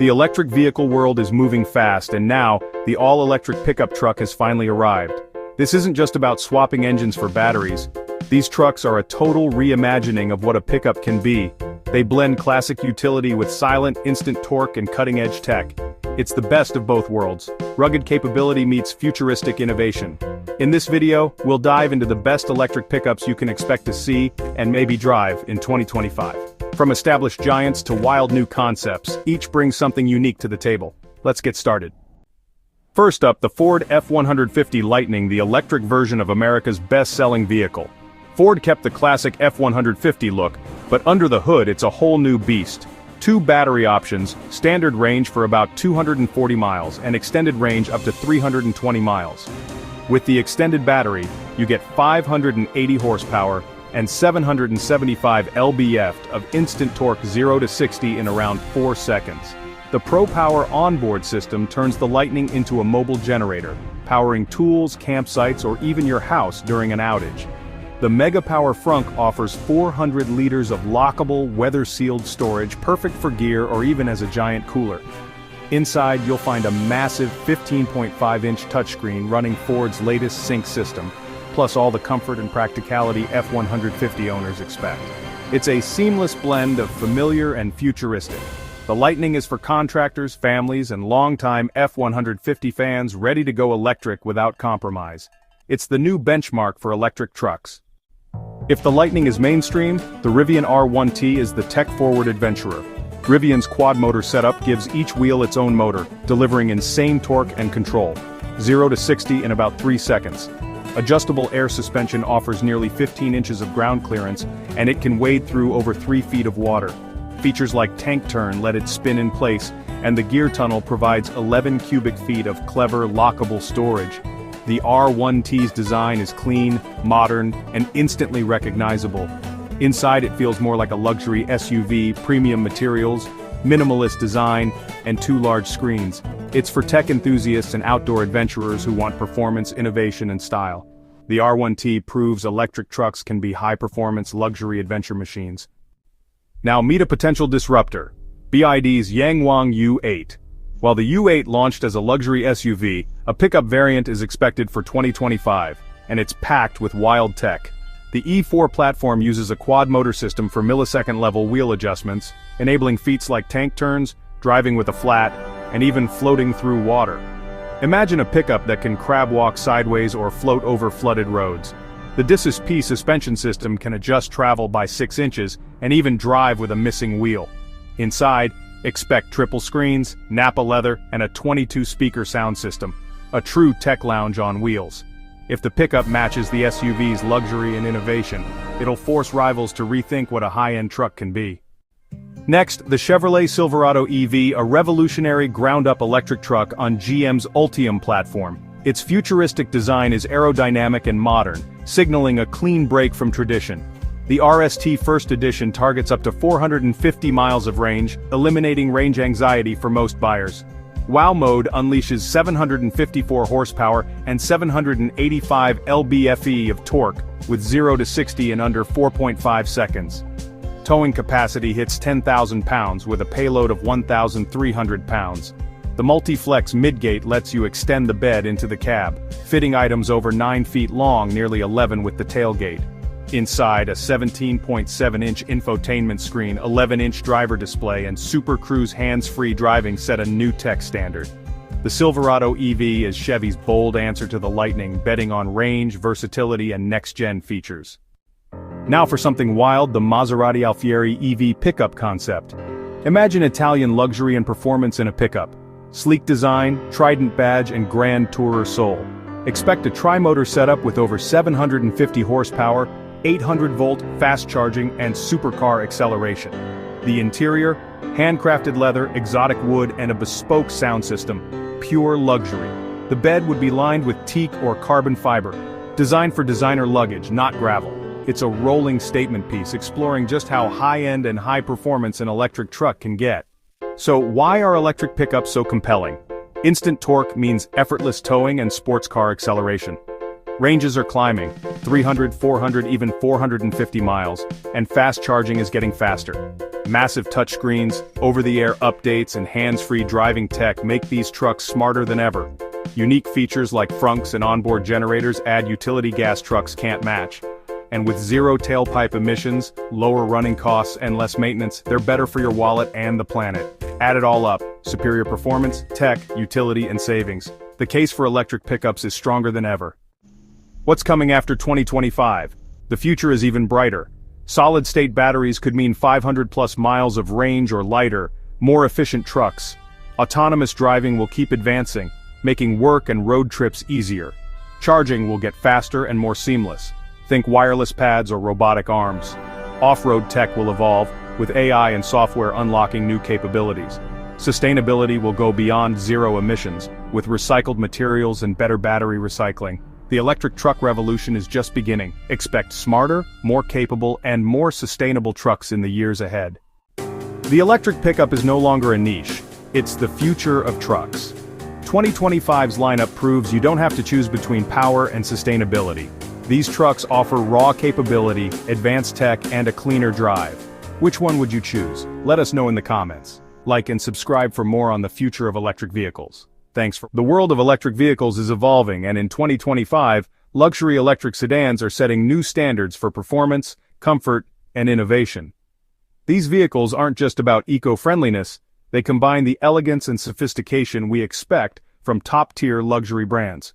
The electric vehicle world is moving fast, and now, the all-electric pickup truck has finally arrived. This isn't just about swapping engines for batteries. These trucks are a total reimagining of what a pickup can be. They blend classic utility with silent, instant torque and cutting-edge tech. It's the best of both worlds. Rugged capability meets futuristic innovation. In this video, we'll dive into the best electric pickups you can expect to see and maybe drive in 2025. From established giants to wild new concepts, each brings something unique to the table. Let's get started. First up, the Ford F-150 Lightning, the electric version of America's best-selling vehicle. Ford kept the classic F-150 look, but under the hood it's a whole new beast. 2 battery options, standard range for about 240 miles and extended range up to 320 miles. With the extended battery, you get 580 horsepower and 775 lb-ft of instant torque 0 to 60 in around 4 seconds. The Pro Power onboard system turns the Lightning into a mobile generator, powering tools, campsites, or even your house during an outage. The Mega Power frunk offers 400 liters of lockable, weather-sealed storage, perfect for gear or even as a giant cooler. Inside, you'll find a massive 15.5-inch touchscreen running Ford's latest sync system, plus all the comfort and practicality F-150 owners expect. It's a seamless blend of familiar and futuristic. The Lightning is for contractors, families, and longtime F-150 fans ready to go electric without compromise. It's the new benchmark for electric trucks. If the Lightning is mainstream, the Rivian R1T is the tech-forward adventurer. Rivian's quad-motor setup gives each wheel its own motor, delivering insane torque and control. 0 to 60 in about 3 seconds. Adjustable air suspension offers nearly 15 inches of ground clearance, and it can wade through over 3 feet of water. Features like tank turn let it spin in place, and the gear tunnel provides 11 cubic feet of clever, lockable storage. The R1T's design is clean, modern, and instantly recognizable. Inside it feels more like a luxury SUV, premium materials, minimalist design, and 2 large screens. It's for tech enthusiasts and outdoor adventurers who want performance, innovation, and style. The R1T proves electric trucks can be high-performance luxury adventure machines. Now meet a potential disruptor, BYD's Yangwang U8. While the U8 launched as a luxury SUV, a pickup variant is expected for 2025, and it's packed with wild tech. The E4 platform uses a quad-motor system for millisecond-level wheel adjustments, enabling feats like tank turns, driving with a flat, and even floating through water. Imagine a pickup that can crab walk sideways or float over flooded roads. The DisSP suspension system can adjust travel by 6 inches and even drive with a missing wheel. Inside, expect triple screens, Nappa leather, and a 22-speaker sound system. A true tech lounge on wheels. If the pickup matches the SUV's luxury and innovation, it'll force rivals to rethink what a high-end truck can be. Next, the Chevrolet Silverado EV, a revolutionary ground-up electric truck on GM's Ultium platform. Its futuristic design is aerodynamic and modern, signaling a clean break from tradition. The RST First Edition targets up to 450 miles of range, eliminating range anxiety for most buyers. Wow Mode unleashes 754 horsepower and 785 lb-ft of torque, with 0 to 60 in under 4.5 seconds. Towing capacity hits 10,000 pounds with a payload of 1,300 pounds. The Multi-Flex midgate lets you extend the bed into the cab, fitting items over 9 feet long, nearly 11 with the tailgate. Inside, a 17.7-inch infotainment screen, 11-inch driver display, and Super Cruise hands-free driving set a new tech standard. The Silverado EV is Chevy's bold answer to the Lightning, betting on range, versatility, and next-gen features. Now for something wild, the Maserati Alfieri EV pickup concept. Imagine Italian luxury and performance in a pickup. Sleek design, Trident badge, and Grand Tourer soul. Expect a tri-motor setup with over 750 horsepower, 800-volt fast charging, and supercar acceleration. The interior, handcrafted leather, exotic wood, and a bespoke sound system. Pure luxury. The bed would be lined with teak or carbon fiber. Designed for designer luggage, not gravel. It's a rolling statement piece exploring just how high-end and high-performance an electric truck can get. So why are electric pickups so compelling? Instant torque means effortless towing and sports car acceleration. Ranges are climbing, 300, 400, even 450 miles, and fast charging is getting faster. Massive touchscreens, over-the-air updates, and hands-free driving tech make these trucks smarter than ever. Unique features like frunks and onboard generators add utility gas trucks can't match. And with zero tailpipe emissions, lower running costs, and less maintenance, they're better for your wallet and the planet. Add it all up: superior performance, tech, utility, and savings. The case for electric pickups is stronger than ever. What's coming after 2025? The future is even brighter. Solid-state batteries could mean 500+ miles of range or lighter, more efficient trucks. Autonomous driving will keep advancing, making work and road trips easier. Charging will get faster and more seamless. Think wireless pads or robotic arms. Off-road tech will evolve, with AI and software unlocking new capabilities. Sustainability will go beyond zero emissions, with recycled materials and better battery recycling. The electric truck revolution is just beginning. Expect smarter, more capable, and more sustainable trucks in the years ahead. The electric pickup is no longer a niche. It's the future of trucks. 2025's lineup proves you don't have to choose between power and sustainability. These trucks offer raw capability, advanced tech, and a cleaner drive. Which one would you choose? Let us know in the comments. Like and subscribe for more on the future of electric vehicles. The world of electric vehicles is evolving, and in 2025, luxury electric sedans are setting new standards for performance, comfort, and innovation. These vehicles aren't just about eco-friendliness, they combine the elegance and sophistication we expect from top-tier luxury brands.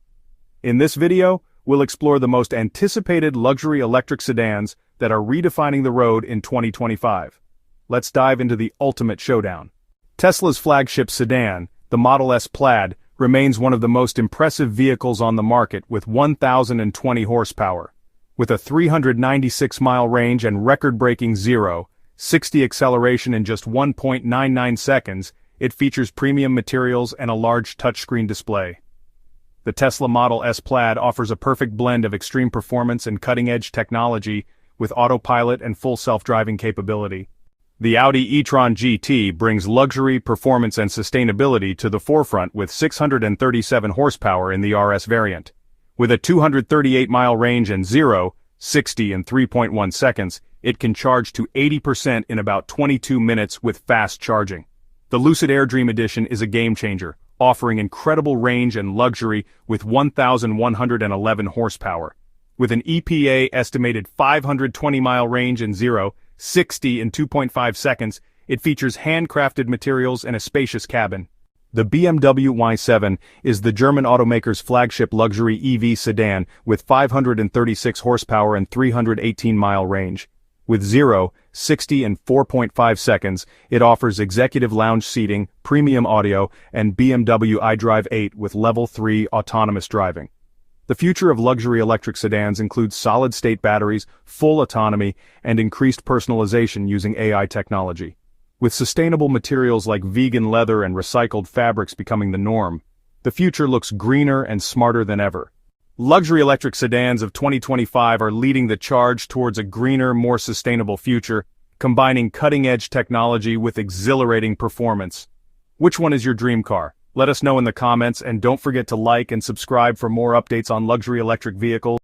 In this video, we'll explore the most anticipated luxury electric sedans that are redefining the road in 2025. Let's dive into the ultimate showdown. Tesla's flagship sedan, the Model S Plaid, remains one of the most impressive vehicles on the market with 1,020 horsepower. With a 396-mile range and record-breaking 0-60 acceleration in just 1.99 seconds, it features premium materials and a large touchscreen display. The Tesla Model S Plaid offers a perfect blend of extreme performance and cutting-edge technology with autopilot and full self-driving capability. The Audi e-tron GT brings luxury, performance, and sustainability to the forefront with 637 horsepower in the RS variant. With a 238-mile range and 0-60 in 3.1 seconds, it can charge to 80% in about 22 minutes with fast charging. The Lucid Air Dream Edition is a game-changer, offering incredible range and luxury with 1,111 horsepower. With an EPA estimated 520-mile range and 0-60 in 2.5 seconds, it features handcrafted materials and a spacious cabin. The BMW Y7 is the German automaker's flagship luxury EV sedan with 536 horsepower and 318-mile range. With 0-60 in 4.5 seconds, it offers executive lounge seating, premium audio, and BMW iDrive 8 with Level 3 autonomous driving. The future of luxury electric sedans includes solid-state batteries, full autonomy, and increased personalization using AI technology. With sustainable materials like vegan leather and recycled fabrics becoming the norm, the future looks greener and smarter than ever. Luxury electric sedans of 2025 are leading the charge towards a greener, more sustainable future, combining cutting-edge technology with exhilarating performance. Which one is your dream car? Let us know in the comments, and don't forget to like and subscribe for more updates on luxury electric vehicles.